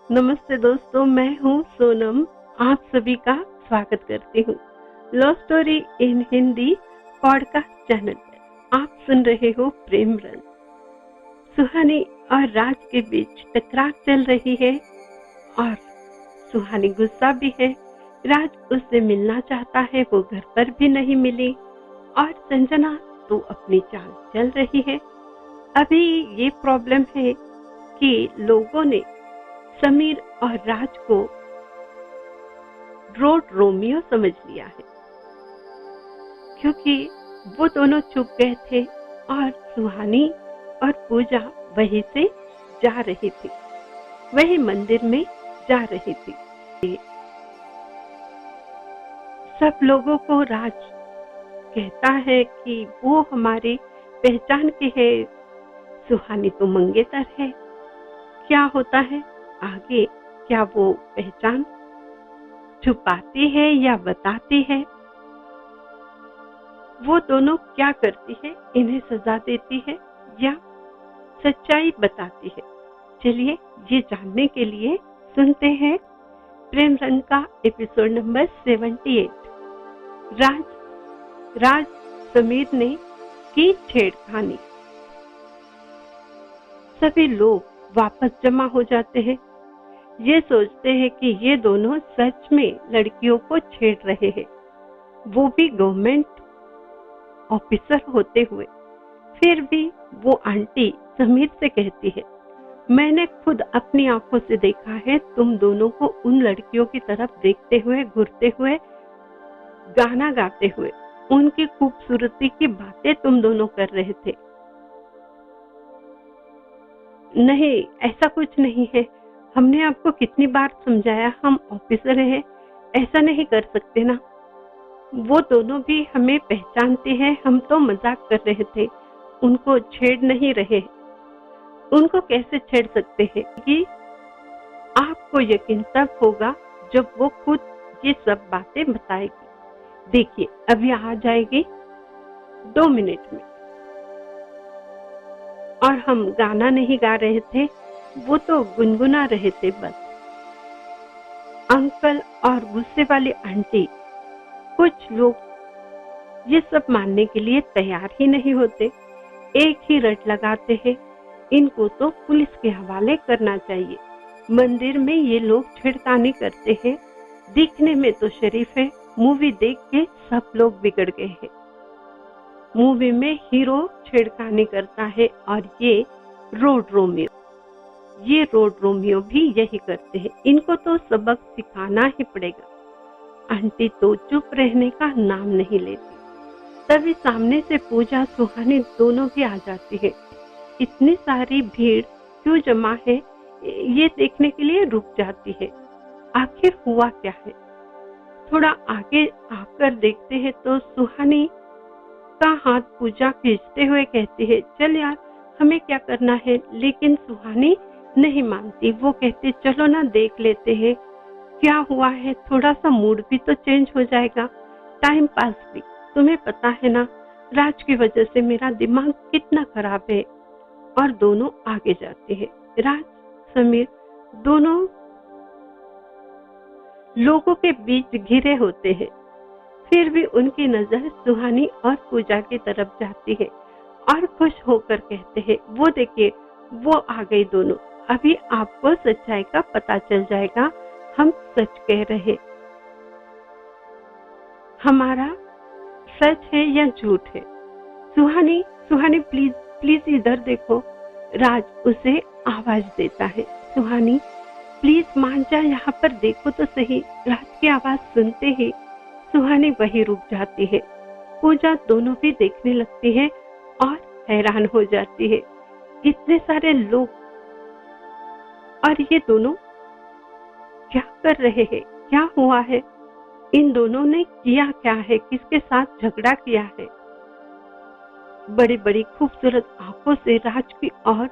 नमस्ते दोस्तों, मैं हूँ सोनम। आप सभी का स्वागत करती हूँ love story in Hindi podcast channel पर। आप सुन रहे हो प्रेम रंग। सुहानी और राज के बीच टकरार चल रही है और सुहानी गुस्सा भी है। राज उससे मिलना चाहता है, वो घर पर भी नहीं मिली और संजना तो अपनी चाल चल रही है। अभी ये प्रॉब्लम है कि लोगों ने समीर और राज को रोड रोमियो समझ लिया है, क्योंकि वो दोनों चुप गए थे और सुहानी और पूजा वहीं से जा रही थी, वही मंदिर में जा रही थी। सब लोगों को राज कहता है कि वो हमारी पहचान के है, सुहानी तो मंगेतर है। क्या होता है आगे? क्या वो पहचान छुपाती है या बताती है? वो दोनों क्या करती है? इन्हें सजा देती है या सच्चाई बताती है? चलिए ये जानने के लिए सुनते हैं प्रेम रंग का एपिसोड नंबर 78। राज समीर ने की छेड़खानी। सभी लोग वापस जमा हो जाते हैं। ये सोचते हैं कि ये दोनों सच में लड़कियों को छेड़ रहे हैं, वो भी गवर्नमेंट ऑफिसर होते हुए। फिर भी वो आंटी समीर से कहती है, मैंने खुद अपनी आंखों से देखा है तुम दोनों को उन लड़कियों की तरफ देखते हुए, घूरते हुए, गाना गाते हुए, उनकी खूबसूरती की बातें तुम दोनों कर रहे थे। नहीं, ऐसा कुछ नहीं है। हमने आपको कितनी बार समझाया, हम ऑफिसर हैं, ऐसा नहीं कर सकते ना। वो दोनों भी हमें पहचानते हैं, हम तो मजाक कर रहे थे, उनको छेड़ नहीं रहे। उनको कैसे छेड़ सकते हैं? कि आपको यकीन तब होगा जब वो खुद ये सब बातें बताएगी। देखिए अभी आ जाएगी 2 मिनट में। और हम गाना नहीं गा रहे थे, वो तो गुनगुना रहे थे बस। अंकल और गुस्से वाली आंटी, कुछ लोग ये सब मानने के लिए तैयार ही नहीं होते, एक ही रट लगाते हैं, इनको तो पुलिस के हवाले करना चाहिए। मंदिर में ये लोग छेड़खानी करते हैं, दिखने में तो शरीफ है, मूवी देख के सब लोग बिगड़ गए हैं। मूवी में हीरो छेड़खानी करता है और ये रोड रोमियो भी यही करते हैं। इनको तो सबक सिखाना ही पड़ेगा। आंटी तो चुप रहने का नाम नहीं लेती। तभी सामने से पूजा, सुहानी दोनों भी आ जाती है। इतनी सारी भीड़ क्यों जमा है ये देखने के लिए रुक जाती है। आखिर हुआ क्या है? थोड़ा आगे आकर देखते हैं तो सुहानी का हाथ पूजा खींचते हुए कहती है, चल यार हमें क्या करना है। लेकिन सुहानी नहीं मानती। वो कहती, चलो ना देख लेते हैं क्या हुआ है, थोड़ा सा मूड भी तो चेंज हो जाएगा, टाइम पास भी। तुम्हें पता है ना राज की वजह से मेरा दिमाग कितना खराब है। और दोनों आगे जाते हैं। राज समीर दोनों लोगों के बीच घिरे होते हैं, फिर भी उनकी नजर सुहानी और पूजा की तरफ जाती है और खुश होकर कहते हैं, वो देखिए वो आ गई दोनों। अभी आपको सच्चाई का पता चल जाएगा, हम सच कह रहे, हमारा सच है या झूठ है। सुहानी प्लीज प्लीज इधर देखो। राज उसे आवाज देता है, सुहानी प्लीज मान जा, यहाँ पर देखो तो सही। राज की आवाज सुनते ही सुहानी वहीं रुक जाती है। पूजा दोनों भी देखने लगती है और हैरान हो जाती है, इतने सारे लोग और ये दोनों क्या कर रहे हैं? क्या हुआ है? इन दोनों ने किया क्या है? किसके साथ झगड़ा किया है? बड़ी बड़ी खूबसूरत आंखों से राज की ओर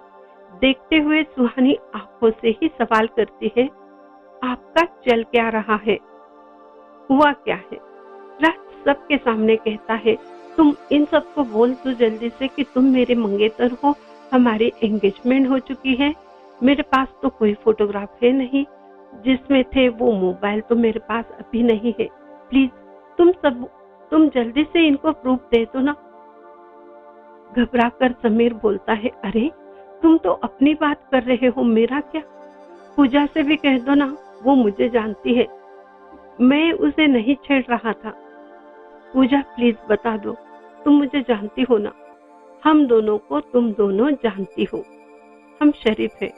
देखते हुए सुहानी आंखों से ही सवाल करती है, आपका चल क्या रहा है? हुआ क्या है? राज सबके सामने कहता है, तुम इन सबको बोल दो जल्दी से कि तुम मेरे मंगेतर हो, हमारी एंगेजमेंट हो चुकी है। मेरे पास तो कोई फोटोग्राफ है नहीं, जिसमें थे वो मोबाइल तो मेरे पास अभी नहीं है। प्लीज तुम जल्दी से इनको प्रूफ दे दो ना। घबराकर समीर बोलता है, अरे तुम तो अपनी बात कर रहे हो, मेरा क्या? पूजा से भी कह दो ना, वो मुझे जानती है, मैं उसे नहीं छेड़ रहा था। पूजा प्लीज बता दो, तुम मुझे जानती हो ना, हम दोनों को तुम दोनों जानती हो, हम शरीफ है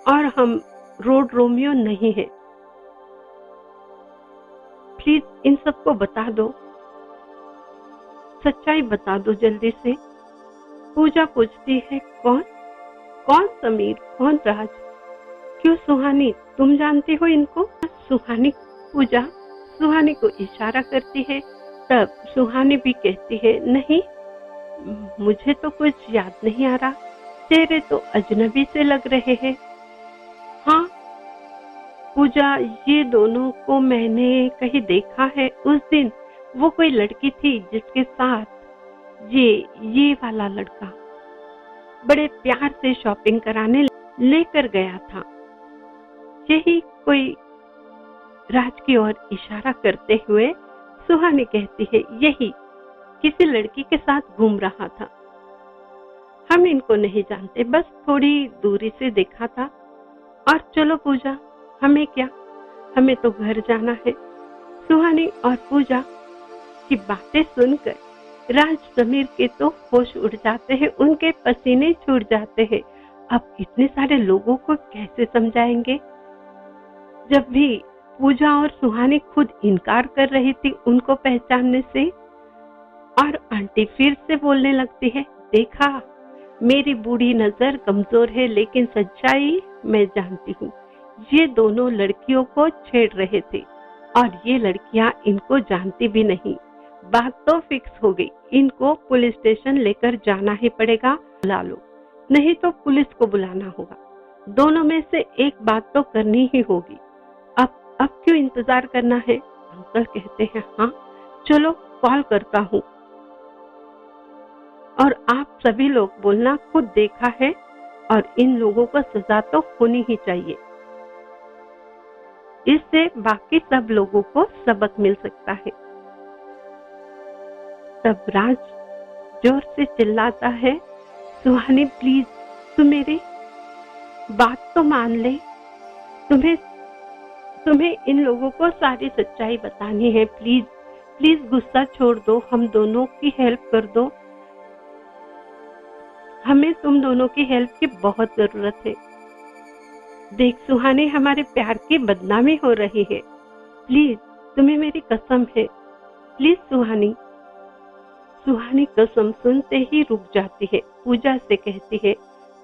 और हम रोड रोमियो नहीं है। प्लीज इन सबको बता दो, सच्चाई बता दो जल्दी से। पूजा पूछती है, कौन कौन समीर, कौन राज, क्यों सुहानी, तुम जानती हो इनको? सुहानी को इशारा करती है। तब सुहानी भी कहती है, नहीं मुझे तो कुछ याद नहीं आ रहा, चेहरे तो अजनबी से लग रहे हैं। हाँ पूजा, ये दोनों को मैंने कहीं देखा है। उस दिन वो कोई लड़की थी जिसके साथ ये वाला लड़का बड़े प्यार से शॉपिंग कराने लेकर गया था। यही कोई, राज की ओर इशारा करते हुए सुहानी कहती है, यही किसी लड़की के साथ घूम रहा था। हम इनको नहीं जानते, बस थोड़ी दूरी से देखा था। और चलो पूजा, हमें क्या, हमें तो घर जाना है। सुहानी और पूजा की बातें सुनकर राज समीर के तो होश उड़ जाते हैं, उनके पसीने छूट जाते हैं। अब इतने सारे लोगों को कैसे समझाएंगे? जब भी पूजा और सुहानी खुद इनकार कर रही थी उनको पहचानने से, और आंटी फिर से बोलने लगती है, देखा मेरी बूढ़ी नजर कमजोर है, लेकिन सच्चाई मैं जानती हूँ। ये दोनों लड़कियों को छेड़ रहे थे और ये लड़कियां इनको जानती भी नहीं। बात तो फिक्स हो गई, इनको पुलिस स्टेशन लेकर जाना ही पड़ेगा। बुला लो, नहीं तो पुलिस को बुलाना होगा। दोनों में से एक बात तो करनी ही होगी। अब क्यों इंतजार करना है? अंकल कहते हैं, हाँ चलो कॉल करता हूँ। और आप सभी लोग बोलना, खुद देखा है और इन लोगों को सजा तो होनी ही चाहिए। इससे बाकी सब लोगों को सबक मिल सकता है। तब राज जोर से चिल्लाता है, सुहानी प्लीज तू मेरी बात तो मान ले, तुम्हें इन लोगों को सारी सच्चाई बतानी है। प्लीज प्लीज गुस्सा छोड़ दो, हम दोनों की हेल्प कर दो, हमें तुम दोनों की हेल्प की बहुत जरूरत है। देख सुहानी, हमारे प्यार की बदनामी हो रही है, प्लीज तुम्हें मेरी कसम है, प्लीज सुहानी। सुहानी कसम सुनते ही रुक जाती है। पूजा से कहती है,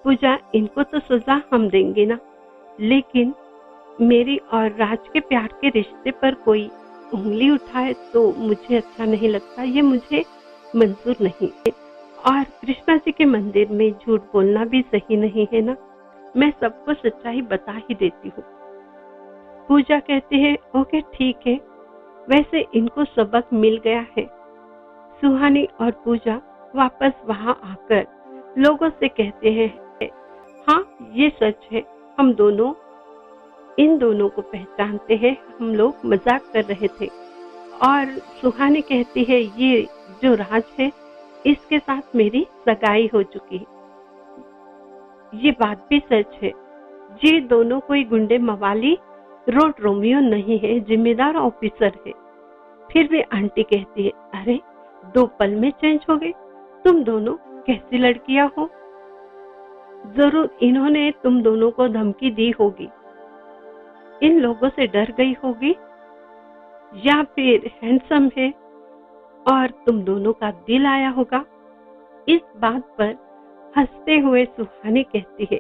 पूजा इनको तो सजा हम देंगे ना, लेकिन मेरी और राज के प्यार के रिश्ते पर कोई उंगली उठाए तो मुझे अच्छा नहीं लगता, ये मुझे मंजूर नहीं है। और कृष्णा जी के मंदिर में झूठ बोलना भी सही नहीं है ना, मैं सबको सच्चाई बता ही देती हूँ। पूजा कहती है, ओके ठीक है, वैसे इनको सबक मिल गया है। सुहानी और पूजा वापस वहां आकर लोगों से कहते हैं, हाँ ये सच है, हम दोनों इन दोनों को पहचानते हैं, हम लोग मजाक कर रहे थे। और सुहानी कहती है, ये जो राज है इसके साथ मेरी सगाई हो चुकी है, ये बात भी सच है। ये दोनों कोई गुंडे मवाली रोड रोमियो नहीं है, जिम्मेदार ऑफिसर है। फिर भी आंटी कहती है, अरे 2 पल में चेंज हो गए, तुम दोनों कैसी लड़कियां हो? जरूर इन्होंने तुम दोनों को धमकी दी होगी, इन लोगों से डर गई होगी, या फिर हैंडसम है और तुम दोनों का दिल आया होगा। इस बात पर हंसते हुए सुहानी कहती है,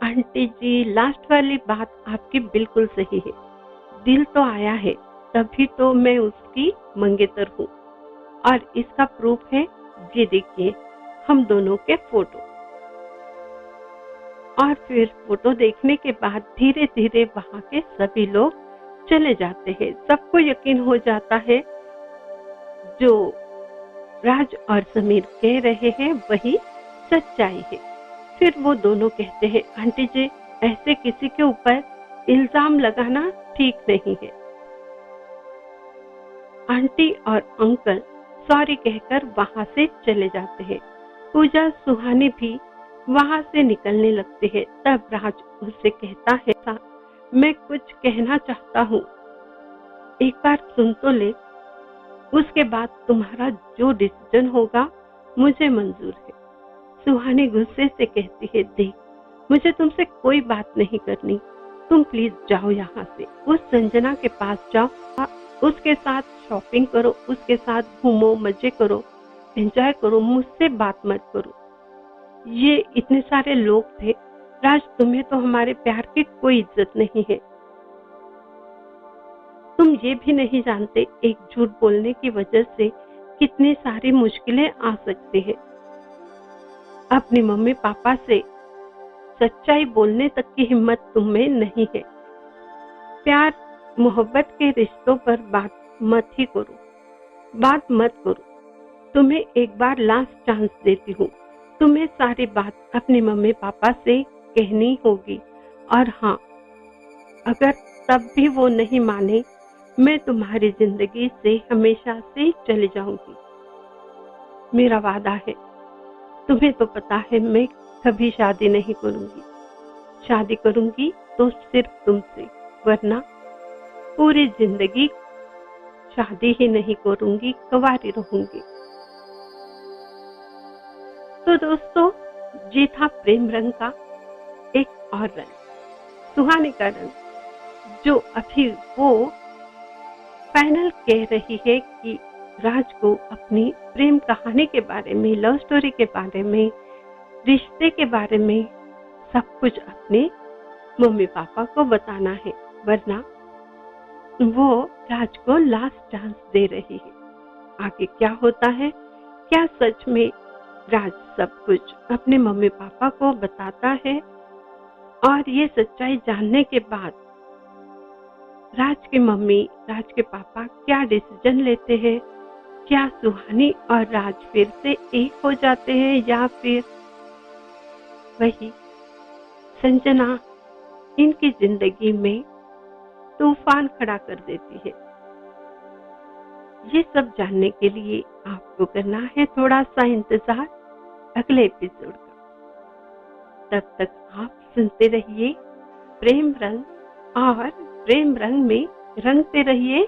आंटी जी लास्ट वाली बात आपकी बिल्कुल सही है, दिल तो आया है, तभी तो मैं उसकी मंगेतर हूँ। और इसका प्रूफ है, ये देखिए हम दोनों के फोटो। और फिर फोटो देखने के बाद धीरे धीरे वहाँ के सभी लोग चले जाते हैं। सबको यकीन हो जाता है जो राज और समीर कह रहे हैं वही सच्चाई है। फिर वो दोनों कहते हैं, आंटी जी, ऐसे किसी के ऊपर इल्जाम लगाना ठीक नहीं है। आंटी और अंकल सॉरी कहकर वहां से चले जाते हैं। पूजा सुहानी भी वहां से निकलने लगती है। तब राज उससे कहता है, मैं कुछ कहना चाहता हूँ, एक बार सुन तो ले, उसके बाद तुम्हारा जो डिसीजन होगा मुझे मंजूर है। सुहानी गुस्से से कहती है, देख, मुझे तुमसे कोई बात नहीं करनी, तुम प्लीज जाओ यहाँ से। उस संजना के पास जाओ, उसके साथ शॉपिंग करो, उसके साथ घूमो, मजे करो, एंजॉय करो, मुझसे बात मत करो। ये इतने सारे लोग थे राज, तुम्हें तो हमारे प्यार की कोई इज्जत नहीं है। तुम ये भी नहीं जानते एक झूठ बोलने की वजह से कितनी सारी मुश्किलें आ सकती है। अपनी मम्मी पापा से सच्चाई बोलने तक की हिम्मत तुम में नहीं है। प्यार मोहब्बत के रिश्तों पर बात मत करो। तुम्हें एक बार लास्ट चांस देती हूँ। तुम्हें सारी बात अपने मम्मी पापा से कहनी होगी, और हाँ, अगर तब भी वो नहीं माने, मैं तुम्हारी जिंदगी से हमेशा से चली जाऊंगी। मेरा वादा है। तुम्हें तो पता है मैं कभी शादी नहीं करूंगी। शादी करूंगी तो सिर्फ तुमसे, वरना पूरी जिंदगी शादी ही नहीं करूंगी, कुंवारी रहूंगी। तो दोस्तों, ये था प्रेम रंग का एक और रंग, सुहानी का रंग, जो अभी वो फाइनल कह रही है कि राज को अपनी प्रेम कहानी के बारे में, लव स्टोरी के बारे में, रिश्ते के बारे में सब कुछ अपने मम्मी पापा को बताना है, वरना वो राज को लास्ट चांस दे रही है। आगे क्या होता है? क्या सच में राज सब कुछ अपने मम्मी पापा को बताता है? और ये सच्चाई जानने के बाद राज की मम्मी, राज के पापा क्या डिसीजन लेते हैं? क्या सुहानी और राज फिर से एक हो जाते हैं, या फिर वही संजना इनकी जिंदगी में तूफान खड़ा कर देती है? ये सब जानने के लिए आपको करना है थोड़ा सा इंतजार अगले एपिसोड का। तब तक आप सुनते रहिए प्रेम रंग, और प्रेम रंग में रंगते रहिए